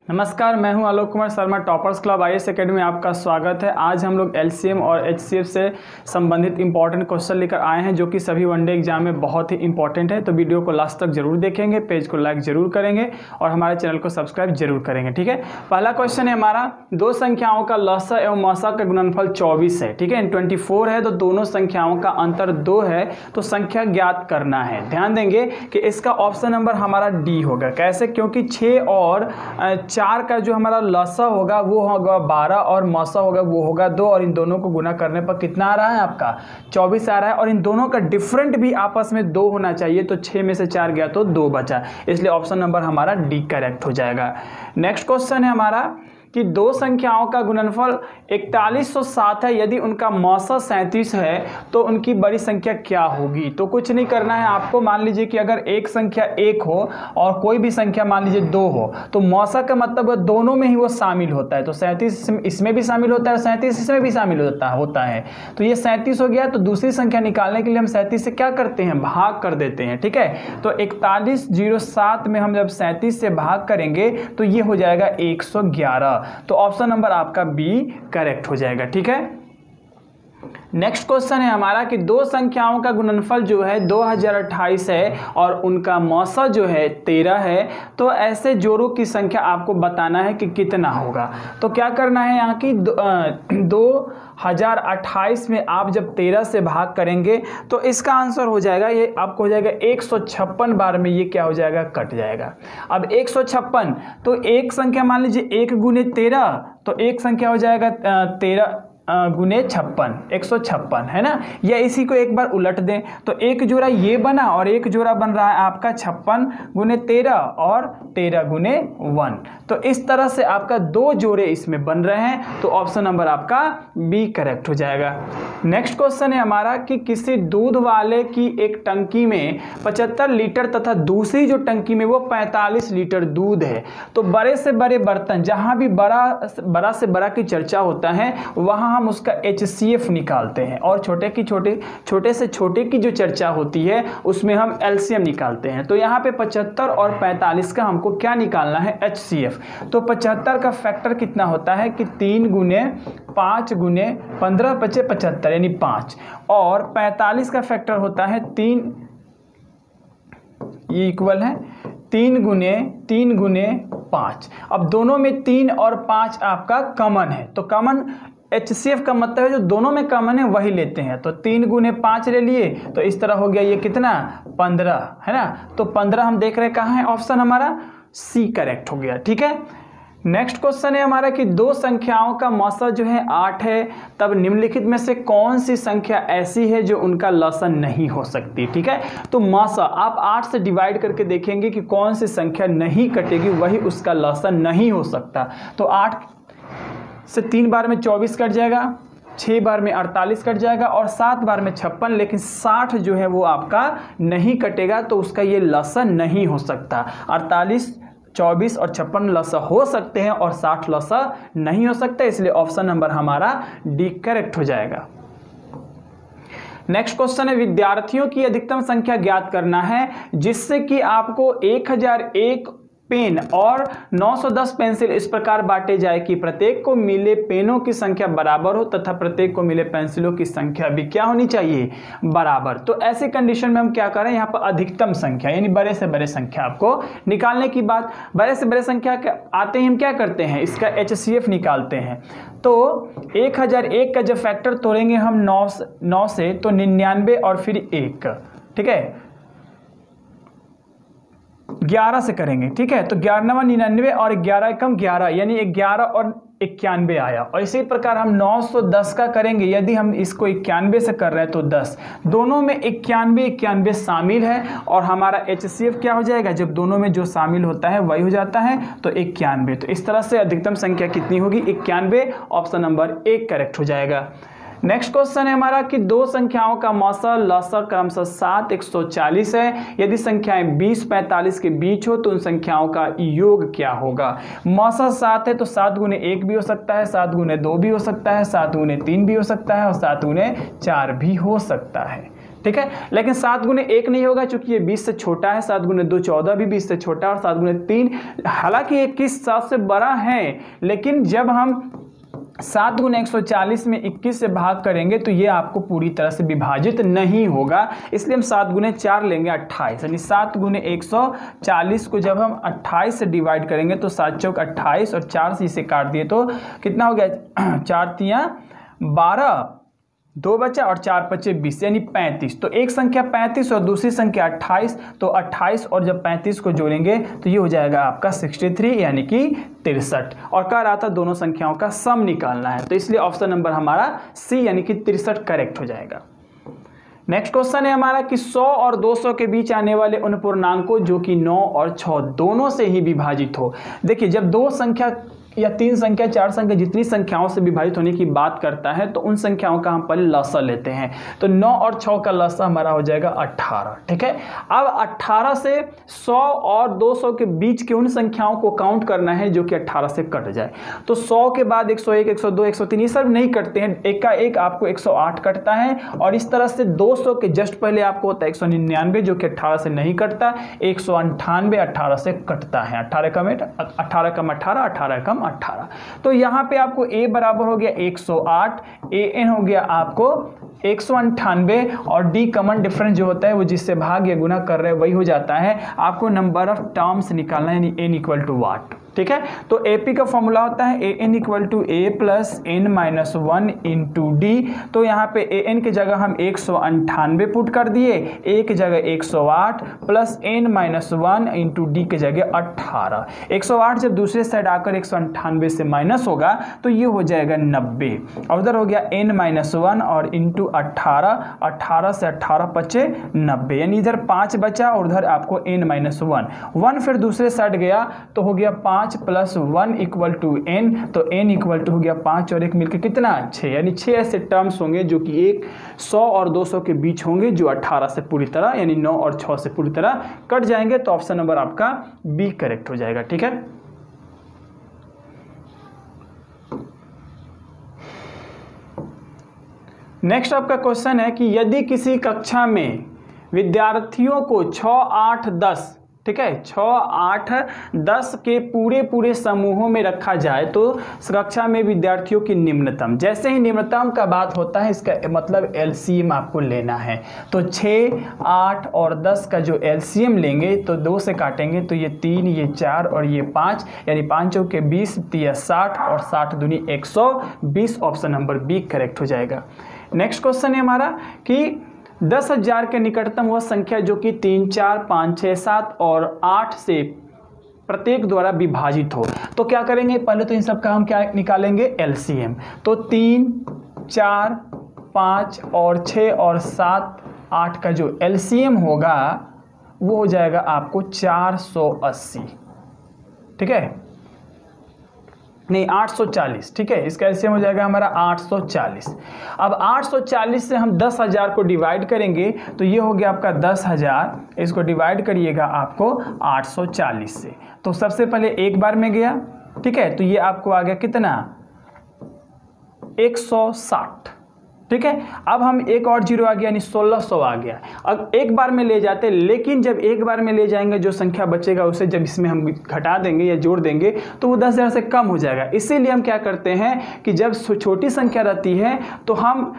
नमस्कार, मैं हूं Alok Kumar Sharma, toppers club IAS academy में आपका स्वागत है। आज हम लोग एलसीएम और एचसीएफ से संबंधित इंपॉर्टेंट क्वेश्चन लेकर आए हैं जो कि सभी वनडे एग्जाम में बहुत ही इंपॉर्टेंट है। तो वीडियो को लास्ट तक जरूर देखेंगे, पेज को लाइक जरूर करेंगे और हमारे चैनल को सब्सक्राइब जरूर करेंगे। ठीक है, पहला क्वेश्चन है हमारा, दो संख्याओं का लसा एवं मसा का गुणनफल 24 है। ठीक है, 24 है तो दोनों संख्याओं का अंतर 2 है तो संख्या ज्ञात करना है। ध्यान देंगे कि इसका ऑप्शन नंबर हमारा डी होगा। कैसे? क्योंकि 6 और 4 का जो हमारा लसा होगा वो होगा 12 और मसा होगा वो होगा 2 और इन दोनों को गुना करने पर कितना आ रहा है आपका 24 आ रहा है और इन दोनों का डिफरेंट भी आपस में 2 होना चाहिए। तो 6 में से 4 गया तो 2 बचा, इसलिए ऑप्शन नंबर हमारा डी करेक्ट हो जाएगा। नेक्स्ट क्वेश्चन है हमारा कि दो संख्याओं का गुणनफल 4107 है, यदि उनका मौसा 37 है तो उनकी बड़ी संख्या क्या होगी। तो कुछ नहीं करना है आपको। मान लीजिए कि अगर एक संख्या 1 हो और कोई भी संख्या मान लीजिए 2 हो तो मौसा का मतलब दोनों में ही वो शामिल होता है। तो 37 इसमें भी शामिल होता है और 37 इसमें भी शामिल होता है। तो ये 37 हो गया। तो दूसरी संख्या निकालने के लिए हम 37 से क्या करते हैं, भाग कर देते हैं। ठीक है, तो 4107 में हम जब 37 से भाग करेंगे तो ये हो जाएगा 111। तो ऑप्शन नंबर आपका बी करेक्ट हो जाएगा। ठीक है, नेक्स्ट क्वेश्चन है हमारा कि दो संख्याओं का गुणनफल जो है 2028 है और उनका मौसा जो है 13 है। तो ऐसे जोड़ों की संख्या आपको बताना है कि कितना होगा। तो क्या करना है यहाँ की 2028 में आप जब 13 से भाग करेंगे तो इसका आंसर हो जाएगा, ये आपको हो जाएगा 156 बार में ये क्या हो जाएगा, कट जाएगा। अब 156 तो एक संख्या मान लीजिए 1 गुने 13 तो एक संख्या हो जाएगा 13 गुने 56, 156 है ना। या इसी को एक बार उलट दें तो एक जोड़ा ये बना और एक जोड़ा बन रहा है आपका 56 गुने 13 और 13 गुने 1। तो इस तरह से आपका 2 जोड़े इसमें बन रहे हैं। तो ऑप्शन नंबर आपका बी करेक्ट हो जाएगा। नेक्स्ट क्वेश्चन है हमारा कि किसी दूध वाले की एक टंकी में 75 लीटर तथा दूसरी जो टंकी में वो 45 लीटर दूध है। तो बड़े से बड़े बर्तन, जहां भी बड़ा से बड़ा की चर्चा होता है वहां हम उसका HCF निकालते हैं और छोटे से छोटे की जो चर्चा होती है उसमें हम LCM निकालते हैं। तो यहाँ पे 75 और 45 का हमको क्या निकालना है, HCF। तो 75 का फैक्टर कितना होता है कि 3 गुने 5 गुने 15 × 75 यानी 5 और 45 का फैक्टर होता है 3, ये इक्वल है 3 गुने 5। अब दोनों में 3 और 5 आपका कॉमन है तो कॉमन HCF का मतलब है जो दोनों में कॉमन है वही लेते हैं। तो 3 गुने 5 ले लिए तो इस तरह हो गया ये कितना 15 है ना। तो 15 हम देख रहे हैं कहाँ है, ऑप्शन हमारा सी करेक्ट हो गया। ठीक है, नेक्स्ट क्वेश्चन है हमारा कि दो संख्याओं का मौसा जो है 8 है, तब निम्नलिखित में से कौन सी संख्या ऐसी है जो उनका लसा नहीं हो सकती। ठीक है, तो मौसा आप 8 से डिवाइड करके देखेंगे कि कौन सी संख्या नहीं कटेगी वही उसका लसा नहीं हो सकता। तो 8 से 3 बार में 24 कट जाएगा, 6 बार में 48 कट जाएगा और 7 बार में 56, लेकिन 60 जो है वो आपका नहीं कटेगा तो उसका ये लसा नहीं हो सकता। 48, 24 और 56 लसा हो सकते हैं और 60 लसा नहीं हो सकता, इसलिए ऑप्शन नंबर हमारा डी करेक्ट हो जाएगा। नेक्स्ट क्वेश्चन है, विद्यार्थियों की अधिकतम संख्या ज्ञात करना है जिससे कि आपको 1001 पेन और 910 पेंसिल इस प्रकार बांटे जाए कि प्रत्येक को मिले पेनों की संख्या बराबर हो तथा प्रत्येक को मिले पेंसिलों की संख्या भी क्या होनी चाहिए, बराबर। तो ऐसे कंडीशन में हम क्या करें, यहाँ पर अधिकतम संख्या यानी बड़े से बड़े संख्या आपको निकालने की बात, बड़े से बड़े संख्या आते ही हम क्या करते हैं, इसका HCF निकालते हैं। तो 1001 का जब फैक्टर तोड़ेंगे हम 9 से तो 99 और फिर 1, ठीक है 11 से करेंगे। ठीक है, तो 11 99 और 11 कम 11 यानी 11 और 91 आया। और इसी प्रकार हम 910 का करेंगे, यदि हम इसको 91 से कर रहे हैं तो 10, दोनों में 91 शामिल है और हमारा HCF क्या हो जाएगा, जब दोनों में जो शामिल होता है वही हो जाता है तो 91। तो इस तरह से अधिकतम संख्या कितनी होगी, 91, ऑप्शन नंबर 1 करेक्ट हो जाएगा। नेक्स्ट क्वेश्चन है हमारा कि दो संख्याओं का मौसा लसा क्रमशः 7 140 है, यदि संख्याएं 20 45 के बीच हो तो उन संख्याओं का योग क्या होगा। मौसा 7 है तो 7 गुने 1 भी हो सकता है, 7 गुने 2 भी हो सकता है, 7 गुने 3 भी हो सकता है और 7 गुने 4 भी हो सकता है। ठीक है। लेकिन 7 गुने 1 नहीं होगा क्योंकि ये 20 से छोटा है, 7 गुने 2 14 भी 20 से छोटा, और 7 गुने 3 हालांकि 21 7 से बड़ा है, लेकिन जब हम 7 गुने 140 में 21 से भाग करेंगे तो ये आपको पूरी तरह से विभाजित नहीं होगा, इसलिए हम 7 गुने 4 लेंगे 28, यानी 7 गुने 140 को जब हम 28 से डिवाइड करेंगे तो 7 चौक 28 और 4 से इसे काट दिए तो कितना हो गया 4 तियां 12, 2 बचा और 4 पचे 20 यानी 35। तो एक संख्या 35 और दूसरी संख्या 28, तो 28 और जब 35 को जोड़ेंगे तो ये हो जाएगा आपका 63 यानी कि 63, और कह रहा था दोनों संख्याओं का सम निकालना है, तो इसलिए ऑप्शन नंबर हमारा सी यानी कि 63 करेक्ट हो जाएगा। नेक्स्ट क्वेश्चन है हमारा कि 100 और 200 के बीच आने वाले उन पूर्णांकों जो कि 9 और 6 दोनों से ही विभाजित हो। देखिए जब 2 संख्या या 3 संख्या 4 संख्या जितनी संख्याओं से विभाजित होने की बात करता है तो उन संख्याओं का हम पहले लसा लेते हैं, तो 9 और 6 का लसा हमारा हो जाएगा 18, ठीक है। अब 18 से 100 और 200 के बीच के उन संख्याओं को काउंट करना है जो कि 18 से कट जाए, तो 100 के बाद 101 102 103 ये सब नहीं कटते हैं, एक का एक आपको 108 कटता है, और इस तरह से 200 के जस्ट पहले आपको होता है 199 जो कि 18 से नहीं कटता, 198 18 से कटता है, 18 कम 18 18 कम 18, तो यहां पे आपको a बराबर हो गया 108, an हो गया आपको 198, और d कॉमन डिफरेंस जो होता है वो जिससे भाग या गुना कर रहे हैं वही हो जाता है। आपको नंबर ऑफ टर्म्स निकालना है, यानी n इक्वल टू वाट, ठीक है। तो AP का फॉर्मूला होता है an equal to a plus n minus 1 into D, तो यहाँ पे an की जगह हम 198 पुट कर दिए, a की जगह 108 plus n minus 1 into D की जगह 18, 108 जब दूसरे साइड आकर 198 से माइनस होगा तो ये हो जाएगा 90, और उधर हो गया n माइनस 1 और इंटू 18, 18 से 18 पचे 90, यानी इधर 5 बचा और उधर आपको n माइनस 1 फिर दूसरे साइड गया तो हो गया 5 प्लस 1 इक्वल टू n, तो n इक्वल टू हो गया 5 और 1 मिलकर कितना 6, यानी 6 ऐसे टर्म्स होंगे जो कि 100 और 200 के बीच होंगे जो 18 से पूरी तरह यानी 9 और 6 से पूरी तरह कट जाएंगे, तो ऑप्शन नंबर आपका बी करेक्ट हो जाएगा, ठीक है। नेक्स्ट आपका क्वेश्चन है कि यदि किसी कक्षा में विद्यार्थियों को 6 8 10, ठीक है, 6 8 10 के पूरे समूहों में रखा जाए तो कक्षा में विद्यार्थियों की निम्नतम, जैसे ही निम्नतम का बात होता है इसका मतलब एलसीएम आपको लेना है, तो 6 8 और 10 का जो एलसीएम लेंगे तो 2 से काटेंगे तो ये 3 ये 4 और ये 5, यानी 5 चौक के 20 3 60 और 60 दूनी 120, ऑप्शन नंबर बी करेक्ट हो जाएगा। नेक्स्ट क्वेश्चन है हमारा कि 10,000 के निकटतम वह संख्या जो कि 3 4 5 6 7 और 8 से प्रत्येक द्वारा विभाजित हो, तो क्या करेंगे पहले तो इन सब का हम क्या निकालेंगे एलसीएम, तो 3 4 5 और 6 और 7 8 का जो एलसीएम होगा वो हो जाएगा आपको 480, ठीक है, नहीं 840, ठीक है, इसका एलसीएम हो जाएगा हमारा 840। अब 840 से हम 10,000 को डिवाइड करेंगे तो ये हो गया आपका 10,000, इसको डिवाइड करिएगा आपको 840 से, तो सबसे पहले एक बार में गया, ठीक है, तो ये आपको आ गया कितना 160, ठीक है। अब हम एक और जीरो आ गया यानी 1600 आ गया, अब एक बार में ले जाते, लेकिन जब एक बार में ले जाएंगे जो संख्या बचेगा उसे जब इसमें हम घटा देंगे या जोड़ देंगे तो वो 10,000 से कम हो जाएगा, इसीलिए हम क्या करते हैं कि जब छोटी संख्या रहती है तो हम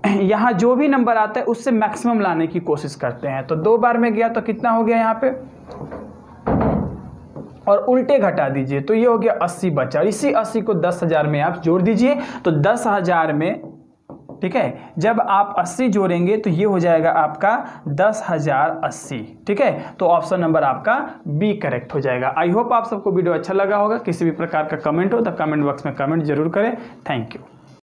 यहाँ जो भी नंबर आता है उससे मैक्सिमम लाने की कोशिश करते हैं, तो 2 बार में गया तो कितना हो गया यहाँ पे, और उल्टे घटा दीजिए तो ये हो गया 80 बचा, इसी 80 को 10,000 में आप जोड़ दीजिए तो 10,000 में, ठीक है, जब आप 80 जोड़ेंगे तो ये हो जाएगा आपका 10,080, ठीक है, तो ऑप्शन नंबर आपका बी करेक्ट हो जाएगा। आई होप आप सबको वीडियो अच्छा लगा होगा, किसी भी प्रकार का कमेंट हो तो कमेंट बॉक्स में कमेंट जरूर करें। Thank you.